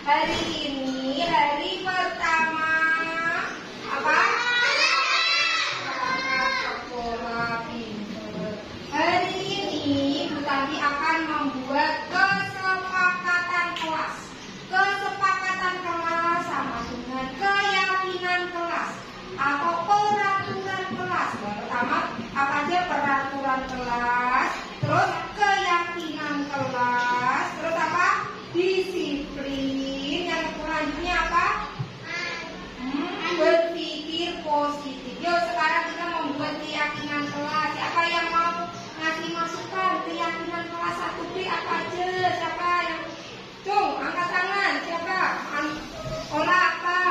Hari ini hari pertama apa? Sekolah pintar. Hari ini Bu Tanti akan membuat kesepakatan kelas. Kesepakatan kelas sama dengan keyakinan kelas atau peraturan kelas. Pertama apa aja peraturan kelas, terus keyakinan kelas, terus apa? Disiplin. Yang selanjutnya apa? Berpikir positif. Yuk sekarang kita membuat keyakinan kelas. Siapa yang mau ngasih masukan keyakinan kelas 1B apa aja? Siapa yang cung angkat tangan? Siapa? Olah apa?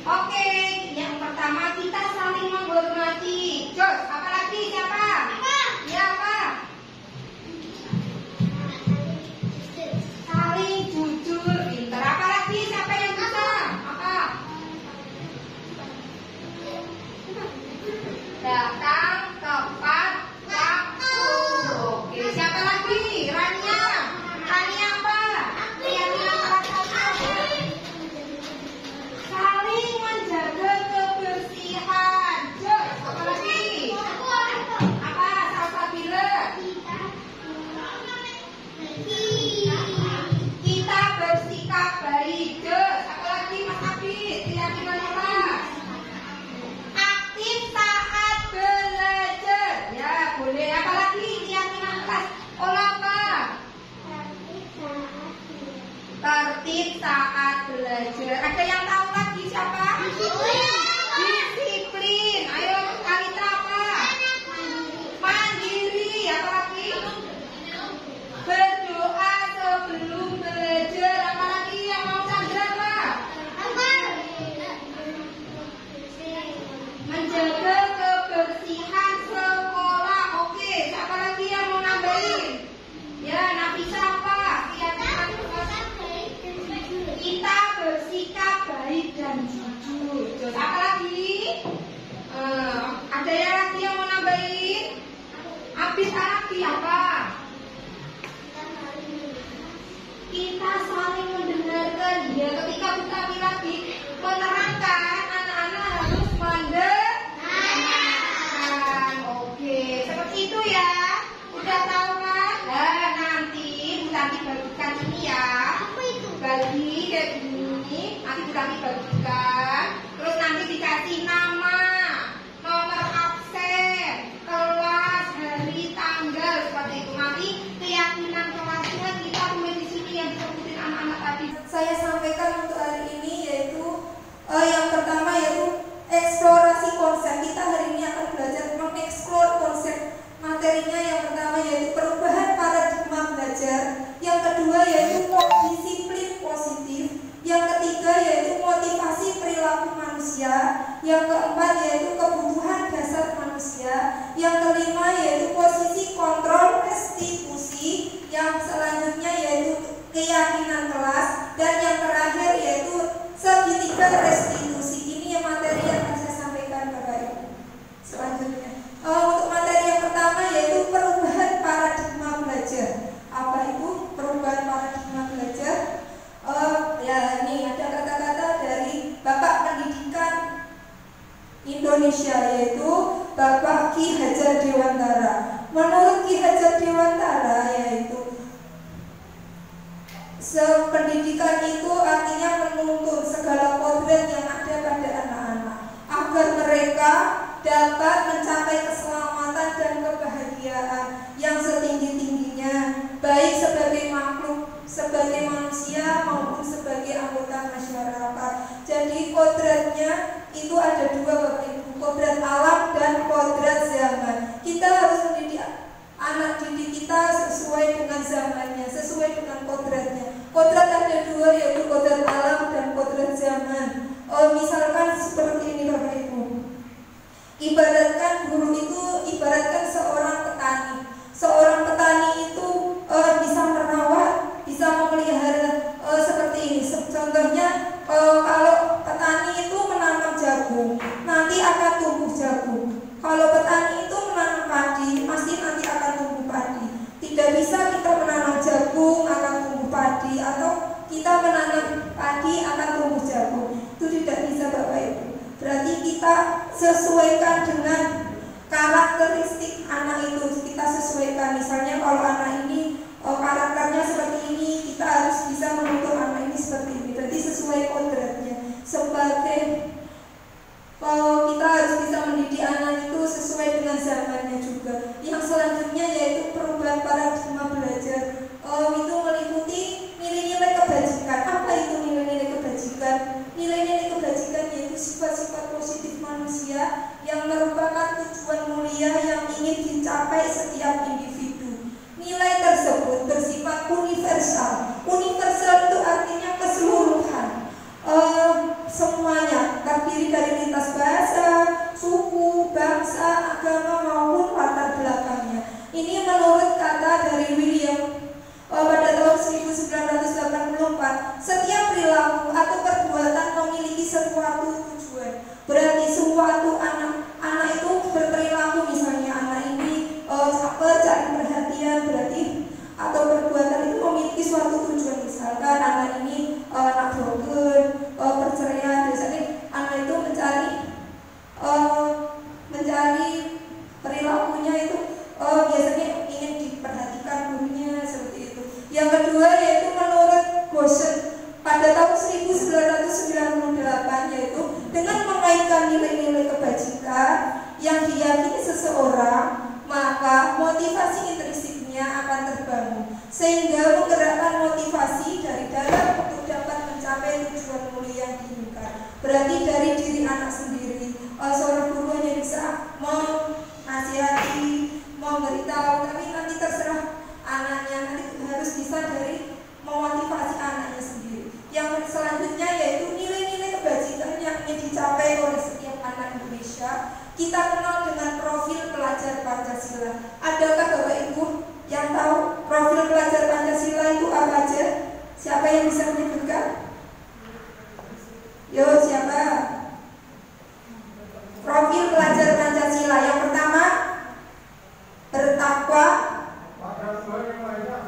Oke, yang pertama kita saling menghormati. Jos, apa lagi? Siapa? Ya apa? Saling jujur, pintar. Apa lagi? Siapa yang bisa? Apa? Datang tepat waktu. Oke, siapa lagi? Rania. Rania apa? Keyakinan kelas 1. Saling menjaga kebersihan. Jos, apa lagi? Apa? Salsabila. Kita bersikap baik. Jos, apa lagi Mas Abid? Keyakinan kelas. Aktif saat belajar. Ya, boleh. Apa lagi keyakinan kelas? Olah apa? Tertib saat belajar. Ada yang tahu lagi siapa? Disiplin. Ayo Kalita apa? Mandiri. Apa lagi? Berdoa sebelum belajar. Apa lagi yang mau Chandra apa? Menjaga kebersihan sekolah. Oke, siapa lagi yang mau nambahin? Ya, Nafisa apa? Keyakinan kelas. Kita bersikap baik dan jujur. Terus apa lagi? Ada yang lagi yang mau nambahin? Habis lagi apa? Kita saling mendengarkan. Ya, ketika Bu Tanti lagi menerangkan, anak-anak harus mendengarkan. Oke, seperti itu ya. Udah tahu kan? Nah, nanti Bu Tanti bagikan ini ya. Bagi kayak gini, nanti Bu Tanti bagikan. Terus nanti dikasih nama, nomor absen, kelas, hari, tanggal, seperti itu. Nanti keyakinan kelasnya kita tulis di sini yang disebutin anak-anak tadi. Saya sampaikan untuk hari ini yaitu yang pertama yaitu eksplorasi konsep. Kita hari ini akan belajar mengeksplor konsep. Materinya yang pertama yaitu perubahan paradigma belajar. Yang kedua yaitu disiplin positif. Yang ketiga yaitu motivasi perilaku manusia. Yang keempat yaitu kebutuhan dasar manusia. Yang kelima yaitu posisi kontrol restitusi. Yang selanjutnya yaitu keyakinan kelas. Dan yang terakhir yaitu segitiga restitusi. Ini yang materi yang akan saya sampaikan Bapak Ibu. Selanjutnya untuk materi yang pertama yaitu perubahan paradigma belajar. Apa itu perubahan paradigma belajar? Ki Hajar Dewantara, yaitu pendidikan itu artinya menuntun segala kodrat yang ada pada anak-anak agar mereka dapat mencapai keselamatan dan kebahagiaan yang setinggi-tingginya, baik sebagai makhluk, sebagai manusia maupun sebagai anggota masyarakat. Jadi kodratnya itu ada dua, Bapak Ibu, kodrat alam dan kodrat zaman. Kita harus mendidik anak didik kita sesuai dengan zamannya, sesuai dengan kodratnya. Kodrat ada dua, yaitu kodrat alam dan kodrat zaman. Misalkan seperti ini, Bapak Ibu. Ibaratkan guru itu ibaratkan seorang petani. Seorang petani itu bisa merawat, bisa memelihara seperti ini. Contohnya kalau petani itu menanam jagung, nanti akan tumbuh jagung. Kalau petani itu menanam padi, pasti nanti akan tumbuh padi. Tidak bisa kita menanam jagung akan tumbuh padi, atau kita menanam padi akan tumbuh jagung. Itu tidak bisa, Bapak Ibu. Berarti kita sesuaikan dengan karakteristik anak itu. Kita sesuaikan, misalnya kalau anak ini karakternya seperti ini, kita harus bisa menuntut anak ini seperti ini. Berarti sesuai kodratnya. Sebagai kita harus bisa mendidik anak itu sesuai dengan zamannya juga. Yang selanjutnya yaitu perubahan paradigma belajar. Itu meliputi nilai-nilai kebajikan. Apa itu nilai-nilai kebajikan? Nilai-nilai kebajikan yaitu sifat-sifat positif manusia yang merupakan tujuan mulia yang ingin dicapai setiap individu. Nilai tersebut bersifat universal. Universal itu artinya keseluruhan. Semuanya terdiri dari lintas bahasa, suku, bangsa, agama maupun latar belakangnya. Ini menurut kata dari William pada tahun 1984, setiap perilaku atau perbuatan memiliki sesuatu tujuan. Berarti suatu anak itu berperilaku, misalnya anak ini caper, cari perhatian, berarti atau perbuatan itu memiliki suatu tujuan. Misalkan anak ini anak broken, perceraian, biasanya anak itu mencari perilakunya itu biasanya ingin diperhatikan gurunya, seperti itu. Yang kedua yaitu menurut Goshen pada tahun 1998, yaitu dengan mengaitkan nilai-nilai kebajikan yang diyakini seseorang, maka motivasi intrinsiknya akan terbangun sehingga menggerakkan motivasi dari dalam untuk dapat mencapai tujuan mulia yang diinginkan. Berarti dari diri anak sendiri. Seorang guru hanya bisa menasihati, memberitahu, tapi nanti terserah anaknya, nanti harus bisa dari memotivasi anaknya sendiri. Yang selanjutnya yaitu nilai-nilai kebajikan yang ingin dicapai oleh setiap anak Indonesia. Kita kenal dengan profil pelajar Pancasila. Adakah Bapak Ibu yang tahu profil pelajar Pancasila itu apa aja? Siapa yang bisa menyebutkan? Yo, siapa? Profil pelajar Pancasila yang pertama, bertakwa.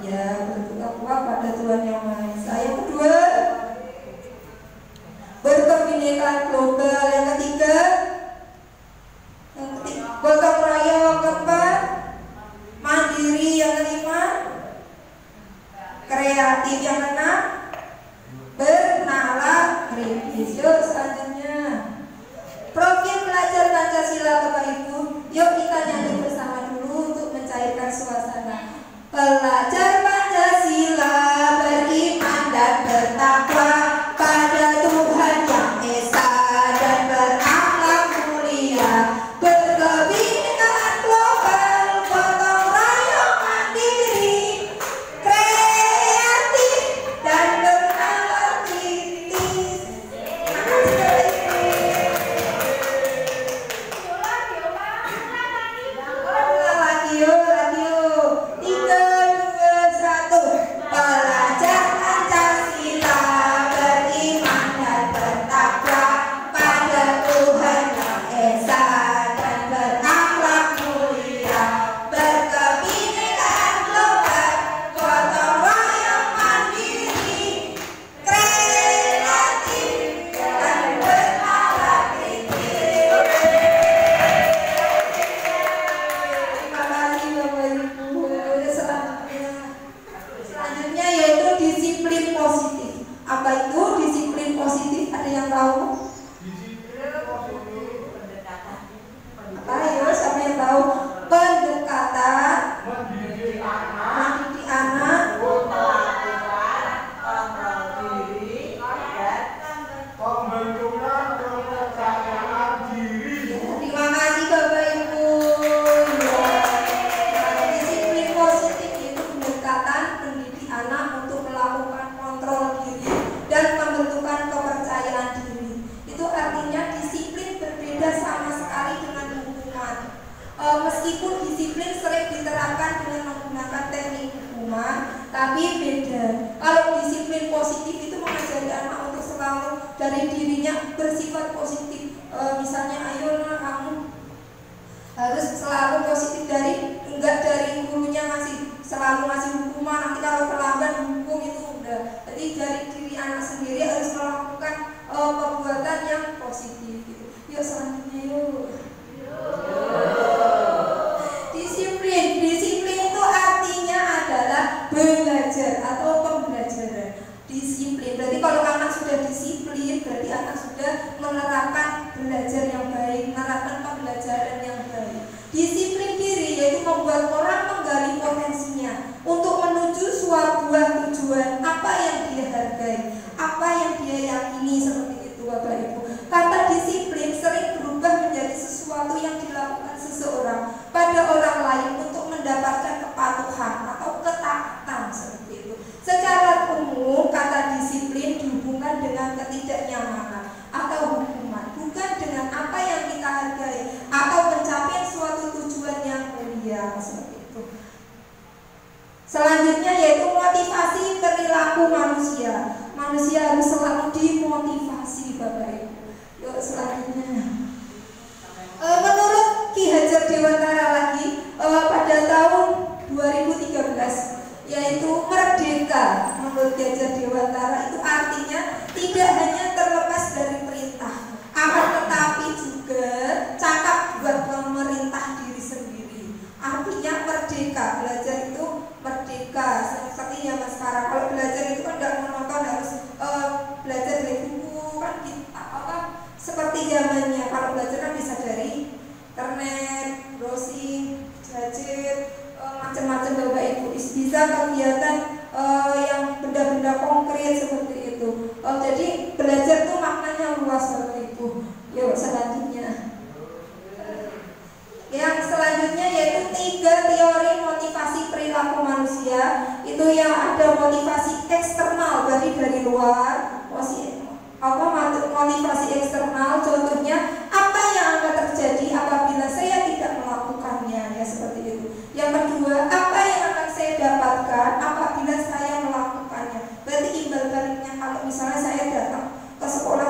Ya, bertakwa pada Tuhan Yang Maha Esa. Yang kedua, berkebinekaan global. Yang ketiga, gotong royong. Yang keempat, mandiri. Yang kelima, kreatif. Yang keenam, bernalar kritis. Yuk selanjutnya, profil pelajar Pancasila, Bapak Ibu. Yuk kita nyanyi bersama dulu untuk mencairkan suasana. Pelajar Pancasila beriman dan bertakwa pada Tuhan Yang Esa dan berakhlak mulia, berkebinekaan global, gotong royong mandiri, kreatif dan bernalar kritis. Lagi yuk. 3, 2, Selanjutnya yaitu motivasi perilaku manusia. Manusia harus selalu dimotivasi, Bapak Ibu. Yuk selanjutnya. Menurut Ki Hajar Dewantara lagi pada tahun 2013 yaitu merdeka, menurut Ki Hajar Dewantara itu artinya tidak hanya terlepas dari perintah, akan tetapi juga cakap buat memerintah diri sendiri. Artinya merdeka, belajar itu merdeka. Seperti zaman sekarang kalau belajar itu kan nggak monoton, harus belajar dari buku kan seperti zamannya. Kalau belajar kan bisa dari internet, browsing, gadget, macam-macam Bapak Ibu. Bisa kegiatan yang benda-benda konkret seperti itu. Jadi belajar tuh maknanya luas Bapak Ibu. Yuk selanjutnya. Yang selanjutnya yaitu 3 teori motivasi perilaku manusia. Itu yang ada motivasi eksternal dari luar, motivasi eksternal. Contohnya apa yang akan terjadi apabila saya tidak melakukannya, ya seperti itu. Yang kedua, apa yang akan saya dapatkan apabila saya melakukannya. Berarti imbal baliknya, kalau misalnya saya datang ke sekolah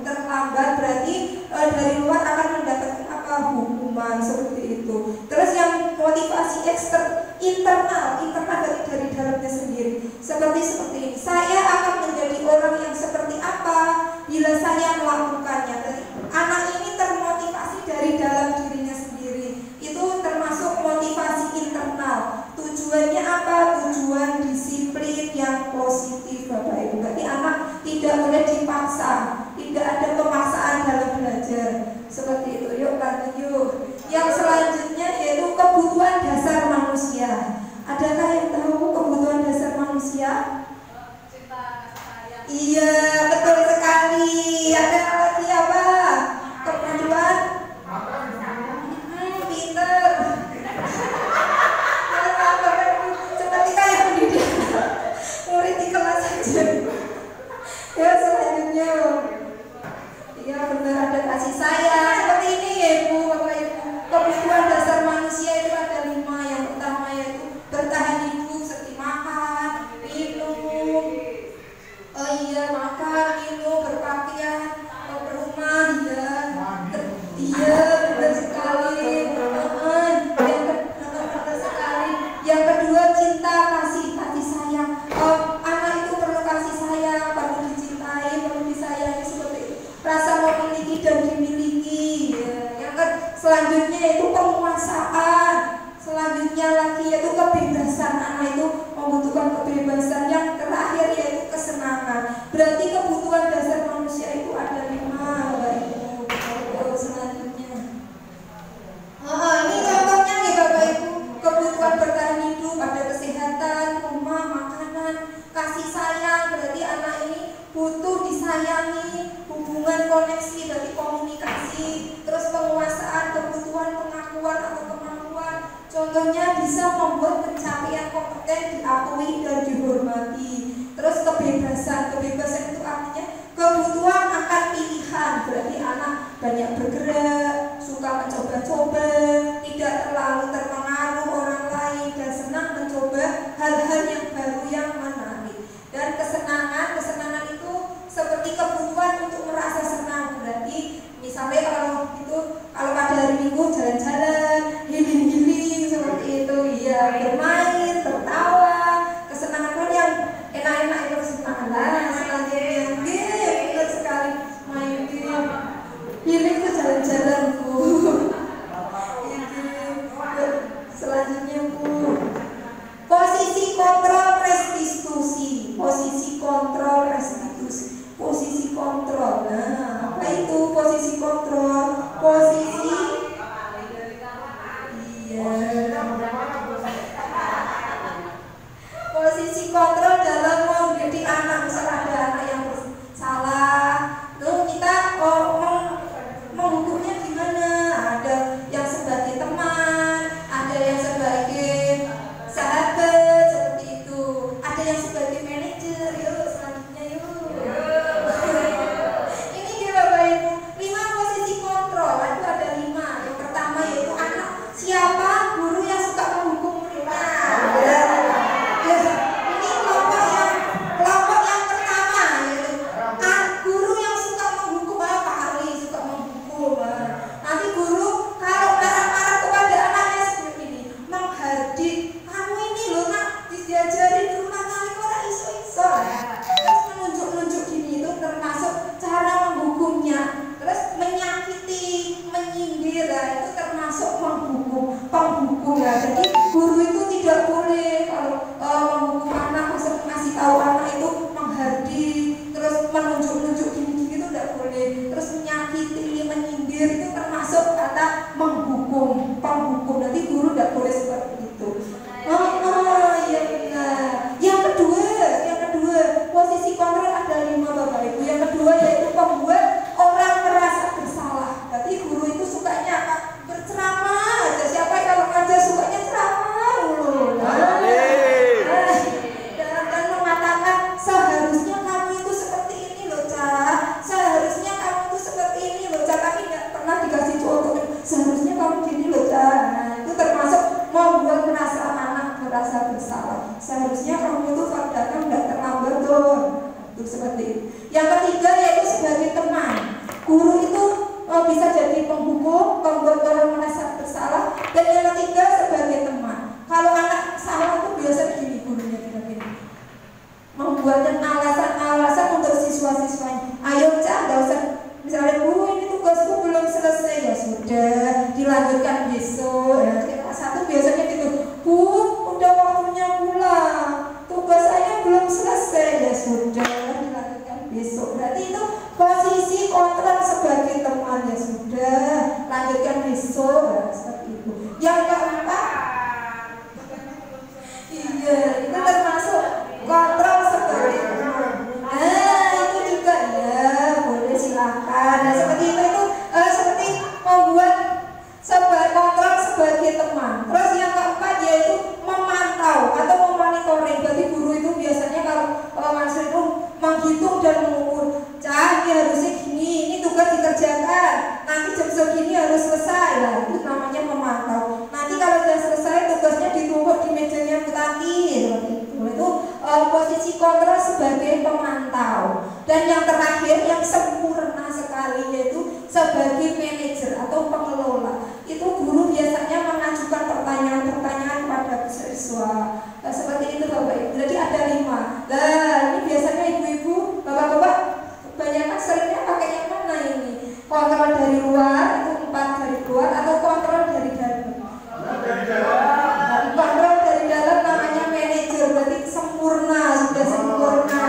terlambat, berarti dari luar akan mendapatkan hukuman seperti itu. Terus yang motivasi internal dari dalamnya sendiri. Seperti ini. Saya akan menjadi orang yang seperti apa bila saya melakukannya. Jadi anak ini termotivasi dari dalam dirinya sendiri. Itu termasuk motivasi internal. Tujuannya apa? Tujuan disiplin yang positif Bapak Ibu. Berarti anak tidak boleh dipaksa, tidak ada pemaksaan dalam belajar. Seperti itu. Yuk lanjut yuk. Yang selanjutnya yaitu kebutuhan dasar manusia. Adakah yang tahu kebutuhan dasar manusia? Cinta kasih sayang. Iya, betul sekali. Ada lagi apa? Kebutuhan pinter. Seperti kayak pendidik murid di kelas saja. Ya selanjutnya. Iya benar, ada kasih sayang. Seperti ini ya Ibu, Bapak Ibu. Kebutuhan dasar manusia itu ada 5. Yang pertama yaitu bertahan hidup, seperti makan, minum. Makan, minum, berpakaian, berumah, ya. Iya, benar sekali. Benar sekali. Yang kedua cinta, kasih sayang. Anak itu perlu kasih sayang, perlu dicintai, perlu disayangi seperti itu. Rasa memiliki dan dimiliki. Ya. Selanjutnya yaitu penguasaan. Selanjutnya lagi yaitu kebebasan. Anak itu membutuhkan kebebasan. Yang terakhir yaitu kesenangan. Berarti kebutuhan dasar manusia itu ada 5. Bapak Ibu. Selanjutnya. Ini contohnya nih Bapak Ibu. Kebutuhan bertahan hidup, ada kesehatan, rumah, makanan, kasih sayang. Berarti anak ini butuh disayangi, hubungan koneksi dari komunikasi, terus penguasaan, kebutuhan pengakuan atau kemampuan. Contohnya bisa membuat pencapaian kompeten diakui dan dihormati. Terus kebebasan itu artinya kebutuhan akan pilihan. Berarti anak banyak bergerak, suka mencoba-coba, tidak terlalu terpengaruh orang lain, dan senang mencoba hal-hal yang baru yang menarik. Dan kesenangan itu seperti kebutuhan untuk merasa senang. Berarti misalnya kalau pada hari Minggu jalan-jalan, healing seperti itu, ya bermain, tertawa, kesenangan kan yang enak-enak itu kesenangan. Selanjutnya benar sekali, main game, healing itu jalan-jalan Bu. Selanjutnya Bu, posisi kontrol prestise. merasa bersalah. Seharusnya kamu itu datang tidak terlambat tuh. Itu seperti itu. Yang ketiga yaitu sebagai teman. Guru itu bisa jadi penghukum, membuat orang merasa bersalah. Dan yang ketiga sebagai teman. Kalau anak salah itu biasa gini gurunya kira-kira, membuatkan alasan-alasan untuk siswa-siswanya. Ayo Cak, nggak usah, misalnya Bu ini tugasku belum selesai, ya sudah dilanjutkan besok. Ya, kelas 1 biasanya gitu, Bu udah waktunya pulang, tugas saya belum selesai, ya sudah dilanjutkan besok. Berarti itu posisi kontrol sebagai teman, ya sudah lanjutkan besok, ya, seperti itu. Yang keempat, iya itu termasuk kontrol sebagai teman. Itu juga ya boleh silakan. Nah seperti itu seperti membuat kontrol sebagai teman. Terus yang keempat yaitu memantau atau memonitoring. Bagi guru itu biasanya kalau mahasiswa itu menghitung dan mengukur. Cah, ini harusnya gini, ini tugas dikerjakan. Nanti jam segini harus selesai. Nah itu namanya memantau. Nanti kalau sudah selesai tugasnya ditumpuk di mejanya Bu Tati. Itu posisi kontrol sebagai pemantau. Dan yang terakhir yang sempurna sekali yaitu sebagai manajer atau pengelola. Itu guru biasanya mengajukan pertanyaan-pertanyaan pada siswa. Seperti itu Bapak Ibu. Jadi ada 5. Nah ini biasanya ibu-ibu, bapak-bapak kebanyakan seringnya pakai yang mana ini? Kontrol dari luar itu 4 dari luar atau kontrol dari dalam? Kontrol dari dalam namanya manajer. Berarti sempurna, sudah sempurna.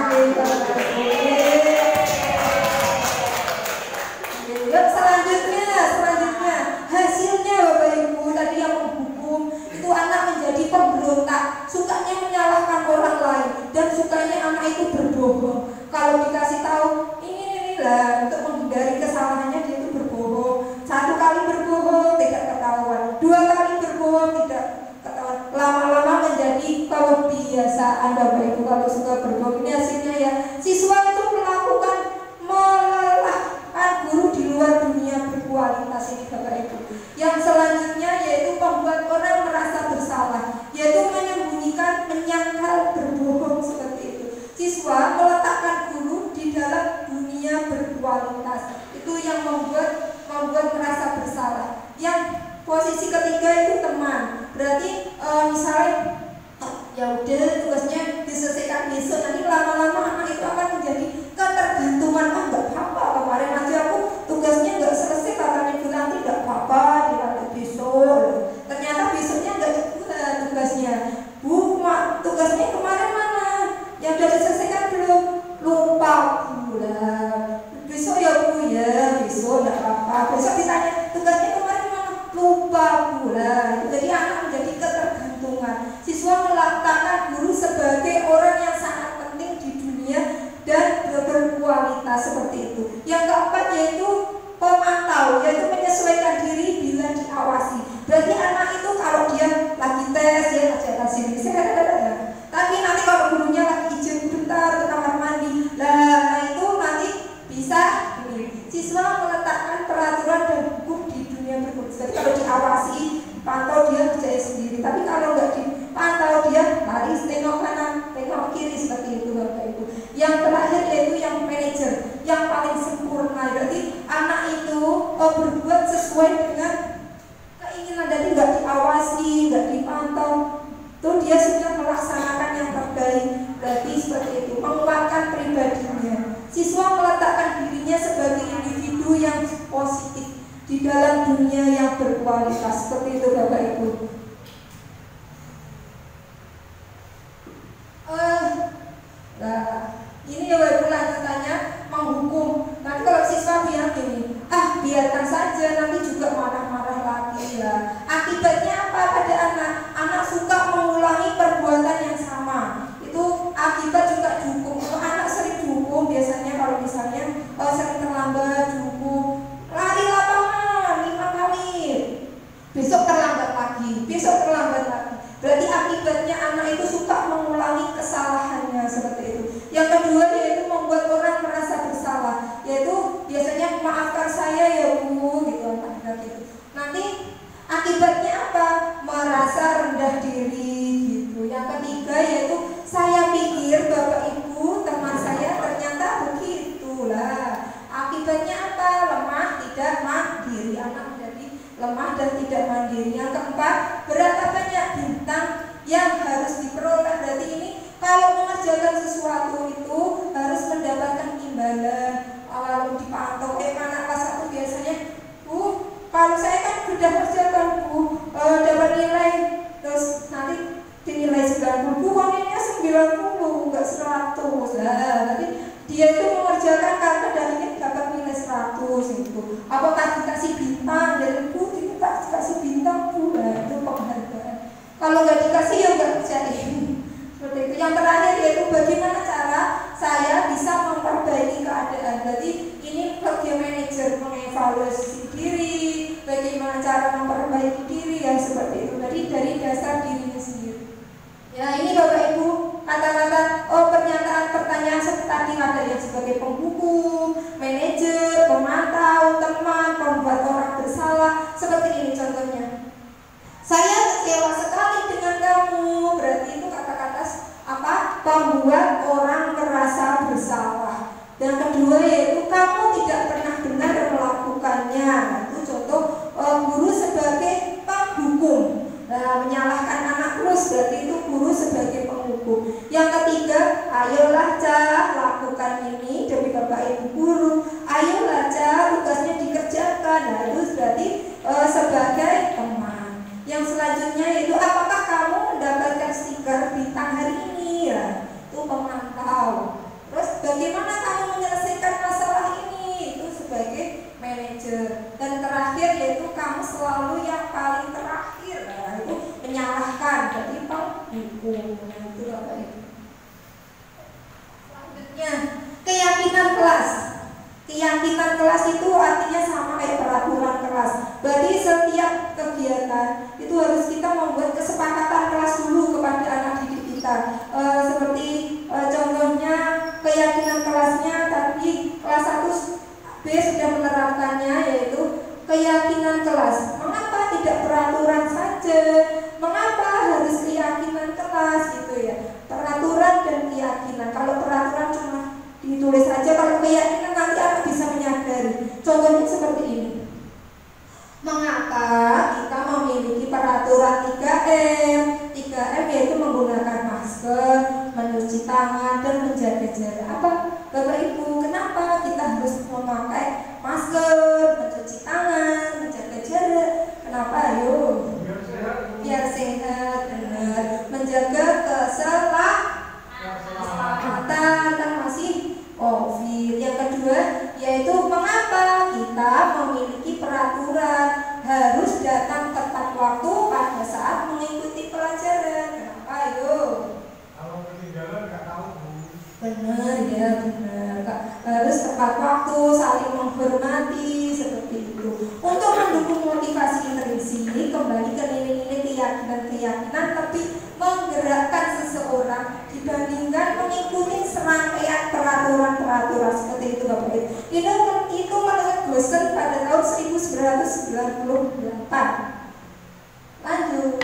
Selanjutnya hasilnya Bapak Ibu tadi yang menghukum itu anak menjadi pemberontak, sukanya menyalahkan orang lain dan sukanya anak itu berbohong. Kalau dikasih tahu ini lah untuk menghindari kesalahannya dia itu berbohong. 1 kali berbohong tidak ketahuan, 2 kali berbohong tidak ketahuan. Lama-lama menjadi kebiasaan Bapak Ibu kalau suka berbohong. Ini hasilnya ya siswa itu melelahkan guru di luar dunia berkualitas ini Bapak Ibu. Yang selanjutnya yaitu membuat orang merasa bersalah, yaitu menyembunyikan, menyangkal, berbohong seperti itu. Siswa meletakkan guru di dalam dunia berkualitas. Itu yang membuat merasa bersalah. Yang posisi ketiga itu teman. Berarti misalnya ya udah tugasnya diselesaikan besok, nanti lama-lama anak itu akan menjadi ketergantungan. Nggak apa-apa, kemarin aja aku tugasnya nggak selesai, katanya Bu Tanti nggak apa-apa, dilanjut besok. Ternyata besoknya nggak juga tugasnya. Bu, tugasnya kemarin mana? Yang sudah diselesaikan belum? Lupa pula. Besok ya Bu ya, besok nggak apa-apa. Besok ditanya tugasnya kemarin mana? Lupa pula. Jadi anak menjadi ketergantungan. Siswa meletakkan guru sebagai orang yang sangat penting di dunia dan berkualitas seperti itu. Yang keempat yaitu pemantau, yaitu menyesuaikan diri bila diawasi. Berarti anak itu kalau dia lagi tes ya kerja sini, tapi nanti kalau gurunya lagi izin bentar ke kamar mandi, nah itu nanti bisa ini. Siswa meletakkan peraturan dan hukum di dunia berkualitas. Jadi kalau diawasi, pantau dia kerja sendiri. Tapi kalau nggak dipantau dia lari tengok kanan, tengok kiri seperti itu Bapak Ibu. Yang terakhir yaitu yang manajer, yang paling sempurna. Berarti anak itu berbuat sesuai dengan keinginan, jadi nggak diawasi, nggak dipantau. Tuh dia sudah melaksanakan yang terbaik. Berarti seperti itu, menguatkan pribadinya. Siswa meletakkan dirinya sebagai individu yang positif di dalam dunia yang berkualitas. Seperti itu Bapak Ibu. Nah, ini ya Bapak Ibu lanjutannya menghukum. Nanti kalau siswa bilang gini, biarkan saja, nanti juga marah-marah lagi ya. Akibatnya apa pada anak? Anak suka mengulangi perbuatan yang sama. Itu akibat juga dihukum. Kalau anak sering dihukum, biasanya kalau misalnya sering terlambat dihukum, lari lapangan 5 kali, besok terlambat lagi, besok terlambat lagi. Berarti akibatnya anak itu suka mengulangi kesalahannya seperti itu. Yang kedua yaitu 90, enggak 100. Nah, nanti dia itu mengerjakan karena darinya dapat nilai 100 itu. Apakah dikasih bintang dari Bu? Tidak dikasih bintang Bu. Nah, itu penghargaan. Kalau nggak dikasih ya nggak kerjain. Seperti itu. Yang terakhir yaitu bagaimana cara saya bisa memperbaiki keadaan. Jadi ini kerja manajer mengevaluasi diri, bagaimana cara memperbaiki diri ya seperti itu. Jadi dari dasar dirinya sendiri. Ya ini Bapak Ibu kata-kata pernyataan pertanyaan seperti tadi ada yang sebagai penghukum, manajer, pemantau, teman, pembuat orang bersalah. Seperti ini contohnya. Saya kecewa sekali dengan kamu. Berarti itu kata-kata apa? Pembuat orang merasa bersalah. Dan kedua yaitu kamu tidak pernah benar melakukannya. Itu contoh guru sebagai penghukum. Nah, menyalahkan anak terus berarti itu guru sebagai penghukum. Yang ketiga, ayolah Ca, lakukan ini demi Bapak Ibu guru. Ayolah Ca, tugasnya dikerjakan. Nah, itu berarti sebagai teman. Yang selanjutnya yaitu apakah kamu mendapatkan stiker bintang hari ini? Ya, itu pemantau. Terus bagaimana kamu menyelesaikan masalah ini? Itu sebagai manajer. Dan terakhir yaitu kamu selalu yang paling terakhir. Nah, itu menyalahkan jadi penghukum. Nah, itu Bapak Ibu. Selanjutnya keyakinan kelas. Keyakinan kelas itu artinya sama kayak peraturan kelas. Berarti setiap kegiatan itu harus kita membuat kesepakatan kelas dulu kepada anak didik kita. Seperti contohnya keyakinan kelasnya tadi kelas 1B sudah menerapkannya yaitu keyakinan kelas. Mengapa tidak peraturan saja? Mengapa harus keyakinan kelas gitu ya? Peraturan dan keyakinan. Kalau peraturan cuma ditulis saja, kalau keyakinan nanti anak bisa menyadari. Contohnya seperti ini. Mengapa kita memiliki peraturan 3M? 3M yaitu menggunakan masker, mencuci tangan, dan menjaga jarak. Apa Bapak Ibu, kenapa kita harus memakai masker, mencuci tangan, menjaga jarak? Kenapa? Ayo. Biar sehat, benar. Menjaga keselamatan kan masih COVID. Yang kedua yaitu mengapa kita memiliki peraturan harus datang tepat waktu pada saat mengikuti pelajaran. Kenapa? Ayo. Kalau ketinggalan nggak tahu Bu. Benar ya, benar Kak. Harus tepat waktu, saling menghormati seperti itu. Untuk mendukung motivasi intrinsik, kembali ke nilai-nilai keyakinan tapi menggerakkan seseorang dibandingkan mengikuti serangkaian peraturan-peraturan seperti itu Bapak Ibu. Itu menurut Gosen pada tahun 1998. Lanjut.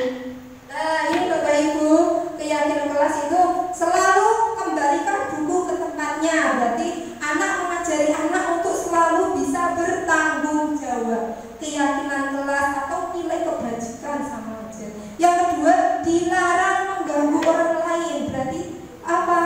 Nah, ini Bapak Ibu, keyakinan kelas itu selalu kembalikan buku ke tempatnya. Berarti anak mengajari anak untuk selalu bisa bertanggung jawab. Keyakinan kelas atau nilai kebajikan sama aja. Yang kedua, dilarang mengganggu orang lain. Berarti apa?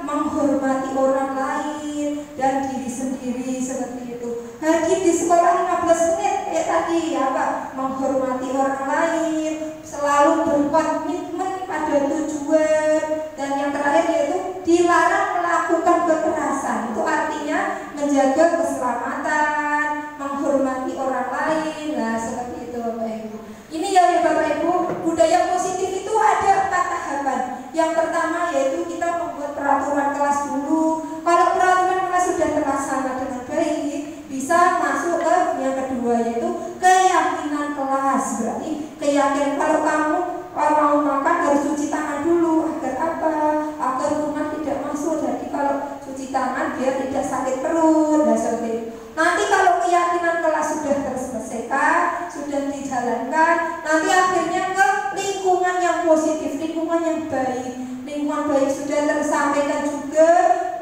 Menghormati orang lain dan diri sendiri seperti itu. Hadir di sekolah 15 menit kayak tadi apa? Menghormati orang lain, selalu berkomitmen pada tujuan. Dan yang terakhir yaitu dilarang melakukan kekerasan. Itu artinya menjaga keselamatan, menghormati orang lain. Nah, seperti itu Bapak Ibu. Ini ya Bapak Ibu, budaya positif itu ada 4 tahapan. Yang pertama yaitu kita membuat peraturan kelas dulu. Kalau peraturan kelas sudah terlaksana dengan baik, bisa masuk ke yang kedua yaitu keyakinan kelas. Berarti keyakinan kalau kamu mau makan harus cuci tangan dulu. Agar apa? Agar kuman tidak masuk. Jadi kalau cuci tangan biar tidak sakit perut. Nah, seperti itu. Nanti kalau keyakinan kelas sudah terselesaikan, sudah dijalankan, nanti akhirnya ke lingkungan yang positif, lingkungan yang baik. Lingkungan baik sudah tersampaikan juga.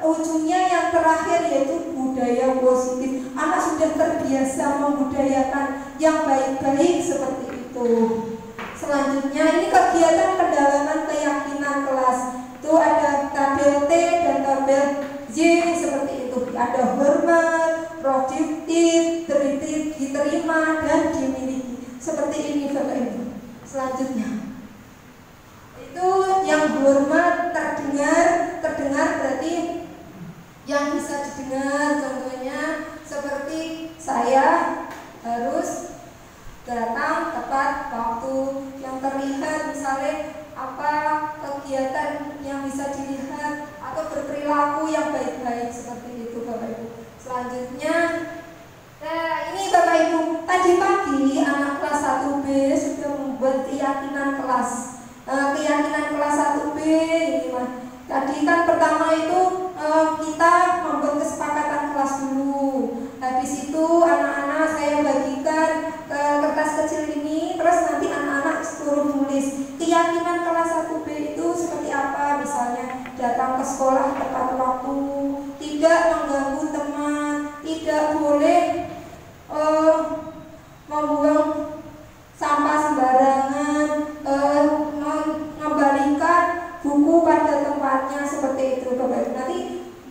Ujungnya yang terakhir yaitu budaya positif. Anak sudah terbiasa membudayakan yang baik-baik seperti itu. Selanjutnya ini kegiatan pendalaman keyakinan kelas. Itu ada tabel T dan tabel J seperti itu. Ada hormat, produktif, diterima dan dimiliki. Seperti ini Bapak Ibu. Selanjutnya itu yang hormat, terdengar, dengar. Contohnya seperti saya harus datang tepat waktu, yang terlihat misalnya apa kegiatan yang bisa dilihat atau berperilaku yang baik-baik seperti itu Bapak Ibu. Selanjutnya, nah ini Bapak Ibu, tadi pagi anak kelas 1B sudah membuat keyakinan kelas. Keyakinan kelas 1B ini Mas. Tadi kan pertama itu kita membuat kesepakatan kelas dulu. Habis itu anak-anak saya bagikan ke kertas kecil ini, terus nanti anak-anak suruh nulis keyakinan kelas 1B itu seperti apa. Misalnya datang ke sekolah tepat waktu, tidak mengganggu teman, tidak boleh membuang sampah sembarangan, mengembalikan buku pada tempatnya, seperti itu Bapak Ibu. Nanti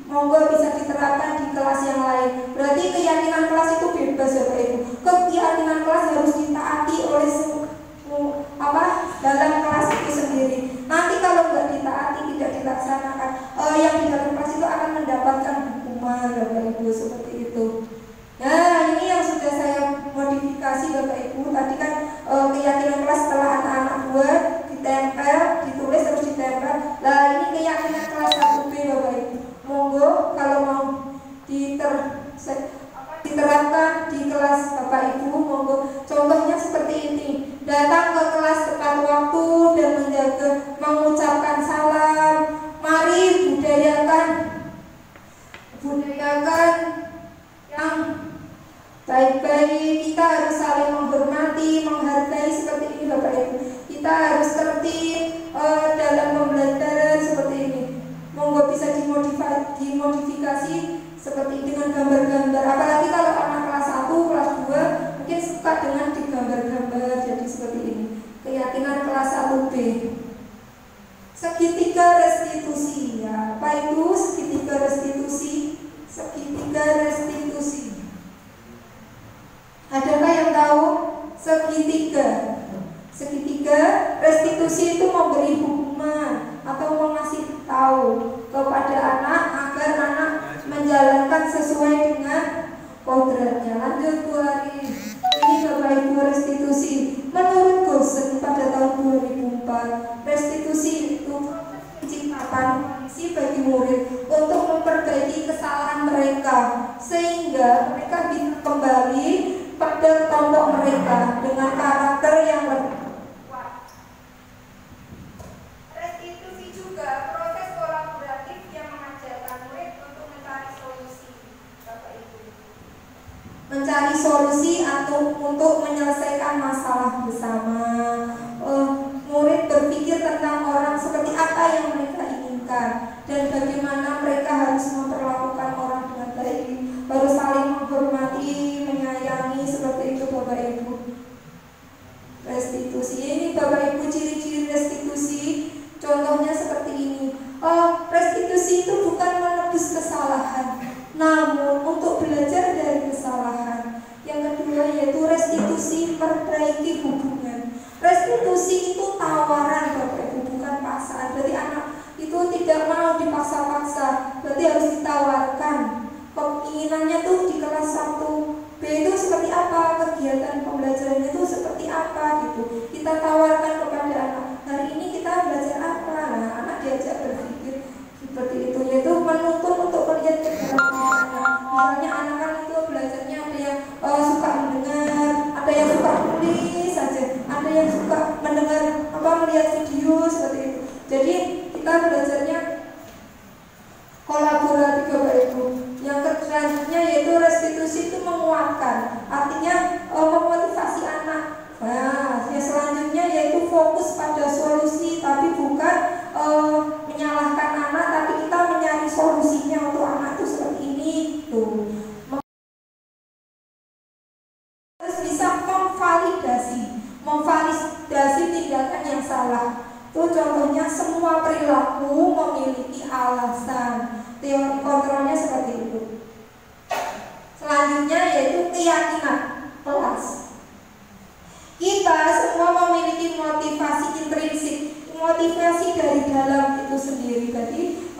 monggo bisa diterapkan di kelas yang lain. Berarti keyakinan kelas itu bebas Bapak Ibu. Keyakinan kelas harus ditaati oleh dalam kelas itu sendiri. Nanti kalau nggak ditaati, tidak dilaksanakan, yang di dalam kelas itu akan mendapatkan hukuman Bapak Ibu, seperti itu. Nah, ini yang sudah saya modifikasi Bapak Ibu. Tadi kan keyakinan kelas setelah anak-anak buat ditempel, ditulis terus ditempel. Nah, ini keyakinan kelas 1B Bapak Ibu. Monggo kalau mau diterapkan di kelas Bapak Ibu, monggo. Contohnya seperti ini. Datang ke kelas tepat waktu dan mengucapkan salam. Mari budayakan yang baik-baik. Kita harus saling menghormati, menghargai, seperti ini Bapak Ibu. Kita harus tertib dalam pembelajaran, seperti ini. Monggo bisa dimodifikasi seperti dengan gambar-gambar. Apalagi kalau anak kelas 1, kelas 2 mungkin suka dengan digambar-gambar. Jadi seperti ini. Keyakinan kelas 1B. Segitiga restitusi. Ya, apa itu segitiga restitusi? Segitiga restitusi. Adakah yang tahu segitiga? Segitiga restitusi itu memberi hukuman atau mengasih tahu kepada anak agar anak menjalankan sesuai dengan kodratnya. Lanjut Bu Ari. Ini Bapak Ibu restitusi. Menurut Gosen pada tahun 2004, restitusi itu ciptaan si bagi murid untuk memperbaiki kesalahan mereka sehingga mereka bisa kembali pada kelompok mereka dengan karakter yang lebih kuat. Restitusi juga proses kolaboratif yang mengajarkan murid untuk mencari solusi, Bapak Ibu. Mencari solusi atau untuk menyelesaikan masalah bersama. Murid berpikir tentang orang seperti apa yang mereka inginkan dan bagaimana mereka harus memperlakukan orang dengan baik, harus saling menghormati, menyayangi, seperti itu Bapak Ibu. Restitusi ini Bapak Ibu ciri-ciri restitusi. Contohnya seperti ini. Restitusi itu bukan menebus kesalahan, namun untuk belajar dari kesalahan. Yang kedua yaitu restitusi memperbaiki hubungan. Restitusi itu tawaran Bapak Ibu, bukan paksaan. Berarti anak itu tidak mau dipaksa-paksa, berarti harus ditawarkan. Keinginannya tuh di kelas 1B itu seperti apa, kegiatan pembelajarannya itu seperti apa gitu. Kita tawarkan kepada anak, hari ini kita belajar apa. Nah, anak diajak berpikir seperti itu, yaitu menuntun untuk melihat keberhasilan anak. Misalnya anak kan itu belajarnya ada yang suka mendengar, ada yang suka menulis saja, ada yang suka mendengar melihat video, seperti itu. Jadi kita belajarnya kolaboratif Bapak Ibu. Yang selanjutnya yaitu restitusi itu menguatkan, artinya memotivasi anak. Nah, yang selanjutnya yaitu fokus pada solusi, tapi bukan menyalahkan anak, tapi kita mencari solusinya untuk anak itu seperti ini tuh. Terus bisa memvalidasi tindakan yang salah. Itu contohnya semua perilaku memiliki alasan. Teori kontrolnya seperti itu. Selanjutnya yaitu keyakinan kelas. Kita semua memiliki motivasi intrinsik, motivasi dari dalam itu sendiri. Jadi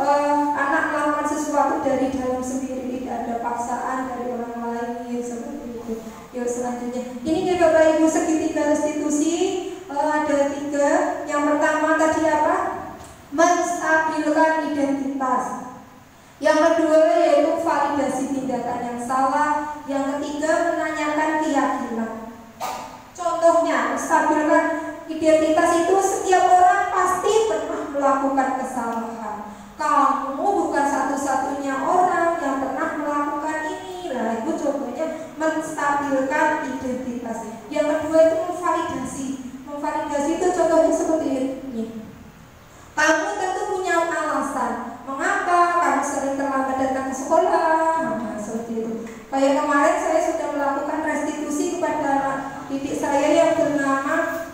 anak melakukan sesuatu dari dalam sendiri, tidak menstabilkan identitas. Yang kedua yaitu validasi tindakan yang salah. Yang ketiga menanyakan keyakinan. Contohnya, menstabilkan identitas itu setiap orang pasti pernah melakukan kesalahan. Kamu bukan satu-satunya orang yang pernah melakukan ini. Nah, itu contohnya menstabilkan identitas. Yang kedua itu memvalidasi. Memvalidasi itu contohnya seperti ini. Kamu tentu punya alasan mengapa kamu sering terlambat datang ke sekolah. Nah, seperti itu. Kayak kemarin saya sudah melakukan restitusi kepada anak didik saya yang bernama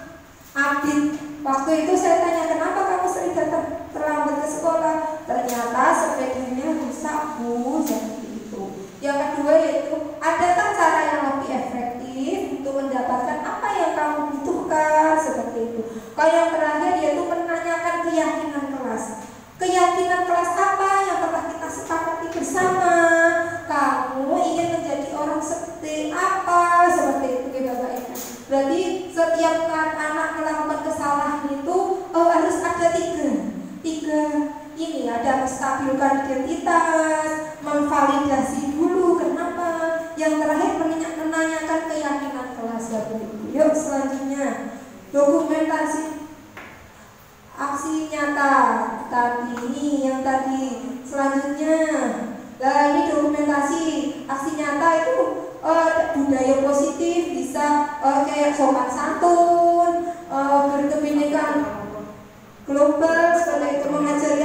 Abid. Waktu itu saya tanya, kenapa kamu sering datang terlambat ke sekolah? Ternyata sepedanya rusak, Bu. Seperti itu. Yang kedua yaitu, adakah cara yang lebih efektif untuk mendapatkan apa yang kamu butuhkan? Seperti itu. Kalau yang terakhir yaitu menanyakan keyakinan kelas. Keyakinan kelas apa yang telah kita sepakati bersama? Kamu ingin menjadi orang seperti apa? Seperti itu, Bapak Ibu. Berarti setiap anak melakukan kesalahan itu harus ada tiga ini, ada menstabilkan identitas, memvalidasi dulu kenapa, yang terakhir menanyakan keyakinan kelas. Bapak Ibu. Yuk selanjutnya, dokumentasi aksi nyata tadi ini yang tadi. Selanjutnya, nah ini dokumentasi aksi nyata itu budaya positif, bisa kayak sopan santun, berkebinekaan global, seperti itu, mengajari